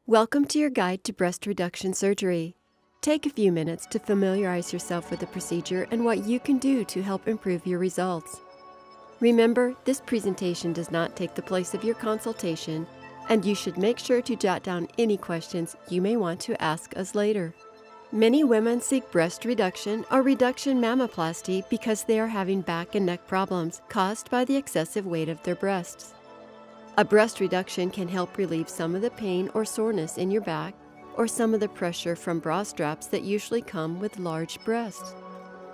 Welcome to your guide to breast reduction surgery. Take a few minutes to familiarize yourself with the procedure and what you can do to help improve your results. Remember, this presentation does not take the place of your consultation, and you should make sure to jot down any questions you may want to ask us later. Many women seek breast reduction or reduction mammoplasty because they are having back and neck problems caused by the excessive weight of their breasts. A breast reduction can help relieve some of the pain or soreness in your back or some of the pressure from bra straps that usually come with large breasts.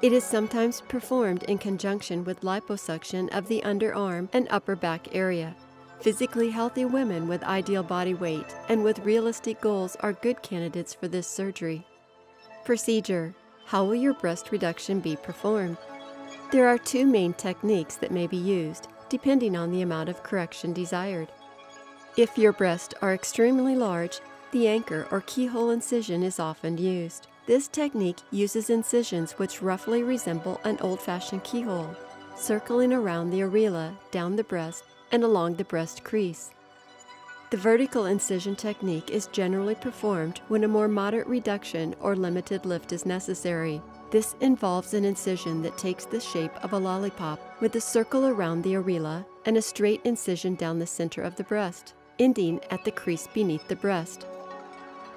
It is sometimes performed in conjunction with liposuction of the underarm and upper back area. Physically healthy women with ideal body weight and with realistic goals are good candidates for this surgery. Procedure: how will your breast reduction be performed? There are two main techniques that may be used, depending on the amount of correction desired. If your breasts are extremely large, the anchor or keyhole incision is often used. This technique uses incisions which roughly resemble an old-fashioned keyhole, circling around the areola, down the breast, and along the breast crease. The vertical incision technique is generally performed when a more moderate reduction or limited lift is necessary. This involves an incision that takes the shape of a lollipop with a circle around the areola and a straight incision down the center of the breast, ending at the crease beneath the breast.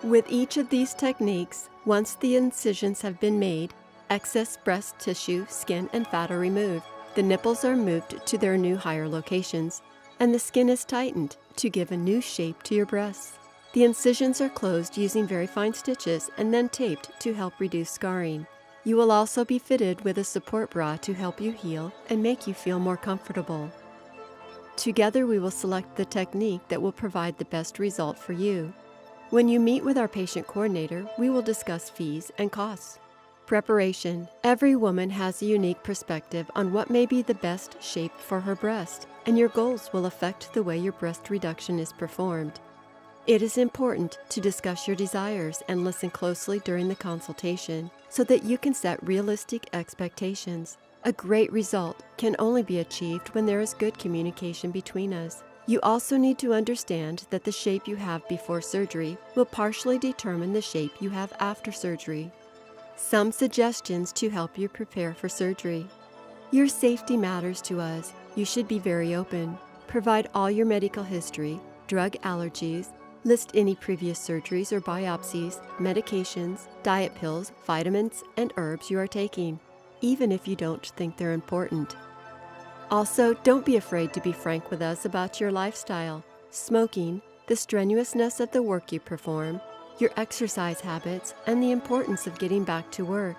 With each of these techniques, once the incisions have been made, excess breast tissue, skin, and fat are removed. The nipples are moved to their new higher locations, and the skin is tightened to give a new shape to your breasts. The incisions are closed using very fine stitches and then taped to help reduce scarring. You will also be fitted with a support bra to help you heal and make you feel more comfortable. Together we will select the technique that will provide the best result for you. When you meet with our patient coordinator, we will discuss fees and costs. Preparation: every woman has a unique perspective on what may be the best shape for her breast, and your goals will affect the way your breast reduction is performed. It is important to discuss your desires and listen closely during the consultation so that you can set realistic expectations. A great result can only be achieved when there is good communication between us. You also need to understand that the shape you have before surgery will partially determine the shape you have after surgery. Some suggestions to help you prepare for surgery. Your safety matters to us. You should be very open. Provide all your medical history, drug allergies, list any previous surgeries or biopsies, medications, diet pills, vitamins, and herbs you are taking, even if you don't think they're important. Also, don't be afraid to be frank with us about your lifestyle, smoking, the strenuousness of the work you perform, your exercise habits, and the importance of getting back to work.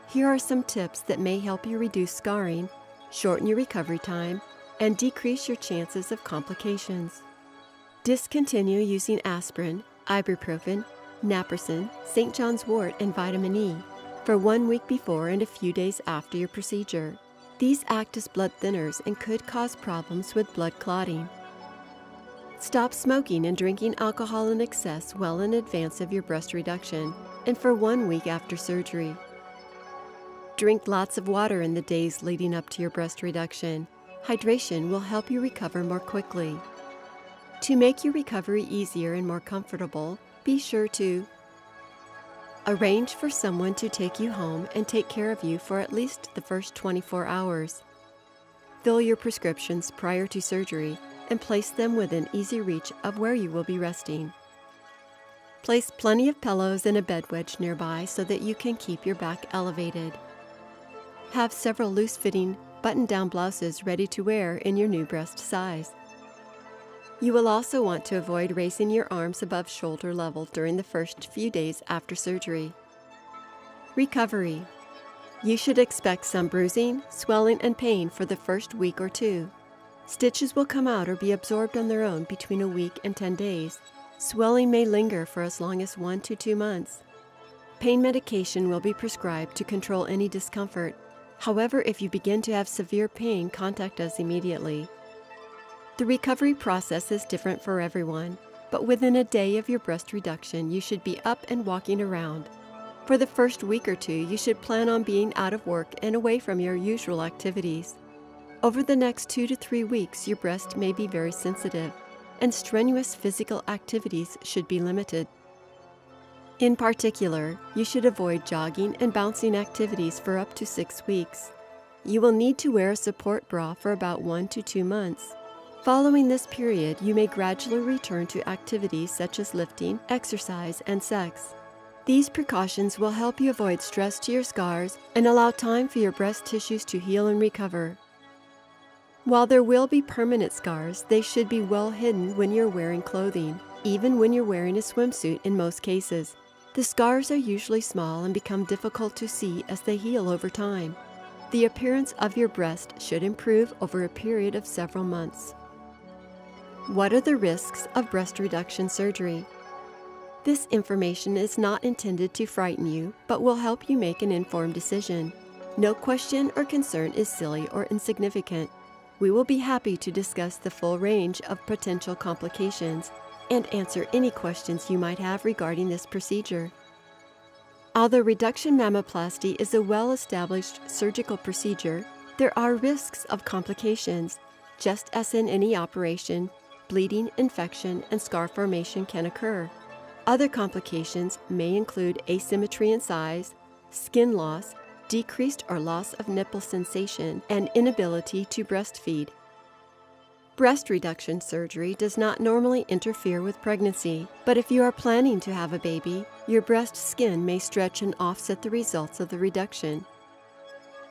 Here are some tips that may help you reduce scarring, shorten your recovery time, and decrease your chances of complications. Discontinue using aspirin, ibuprofen, naproxen, St. John's wort, and vitamin E for 1 week before and a few days after your procedure. These act as blood thinners and could cause problems with blood clotting. Stop smoking and drinking alcohol in excess well in advance of your breast reduction and for 1 week after surgery. Drink lots of water in the days leading up to your breast reduction. Hydration will help you recover more quickly. To make your recovery easier and more comfortable, be sure to arrange for someone to take you home and take care of you for at least the first 24 hours. Fill your prescriptions prior to surgery and place them within easy reach of where you will be resting. Place plenty of pillows and a bed wedge nearby so that you can keep your back elevated. Have several loose-fitting, button-down blouses ready to wear in your new breast size. You will also want to avoid raising your arms above shoulder level during the first few days after surgery. Recovery: you should expect some bruising, swelling, and pain for the first week or two. Stitches will come out or be absorbed on their own between a week and 10 days. Swelling may linger for as long as 1 to 2 months. Pain medication will be prescribed to control any discomfort. However, if you begin to have severe pain, contact us immediately. The recovery process is different for everyone, but within a day of your breast reduction, you should be up and walking around. For the first week or two, you should plan on being out of work and away from your usual activities. Over the next 2 to 3 weeks, your breast may be very sensitive. and strenuous physical activities should be limited. In particular, you should avoid jogging and bouncing activities for up to 6 weeks. You will need to wear a support bra for about 1 to 2 months. Following this period, you may gradually return to activities such as lifting, exercise, and sex. These precautions will help you avoid stress to your scars and allow time for your breast tissues to heal and recover. While there will be permanent scars, they should be well hidden when you're wearing clothing, even when you're wearing a swimsuit in most cases. The scars are usually small and become difficult to see as they heal over time. The appearance of your breast should improve over a period of several months. What are the risks of breast reduction surgery? This information is not intended to frighten you, but will help you make an informed decision. No question or concern is silly or insignificant. We will be happy to discuss the full range of potential complications and answer any questions you might have regarding this procedure. Although reduction mammoplasty is a well-established surgical procedure, there are risks of complications. Just as in any operation, bleeding, infection, and scar formation can occur. Other complications may include asymmetry in size, skin loss, decreased or loss of nipple sensation, and inability to breastfeed. Breast reduction surgery does not normally interfere with pregnancy, but if you are planning to have a baby, your breast skin may stretch and offset the results of the reduction.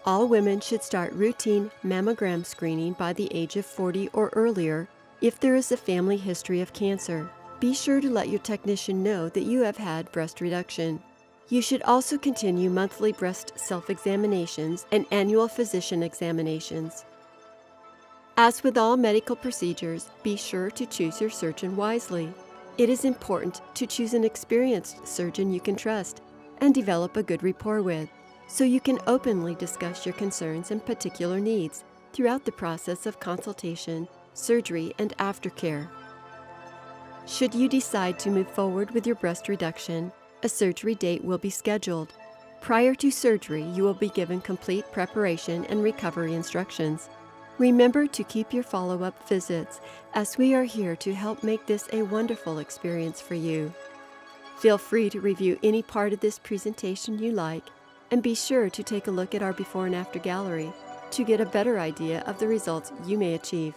All women should start routine mammogram screening by the age of 40 or earlier if there is a family history of cancer. Be sure to let your technician know that you have had breast reduction. You should also continue monthly breast self-examinations and annual physician examinations. As with all medical procedures, be sure to choose your surgeon wisely. It is important to choose an experienced surgeon you can trust and develop a good rapport with, so you can openly discuss your concerns and particular needs throughout the process of consultation, surgery, and aftercare. Should you decide to move forward with your breast reduction, a surgery date will be scheduled. Prior to surgery, you will be given complete preparation and recovery instructions. Remember to keep your follow-up visits, as we are here to help make this a wonderful experience for you. Feel free to review any part of this presentation you like, and be sure to take a look at our before and after gallery to get a better idea of the results you may achieve.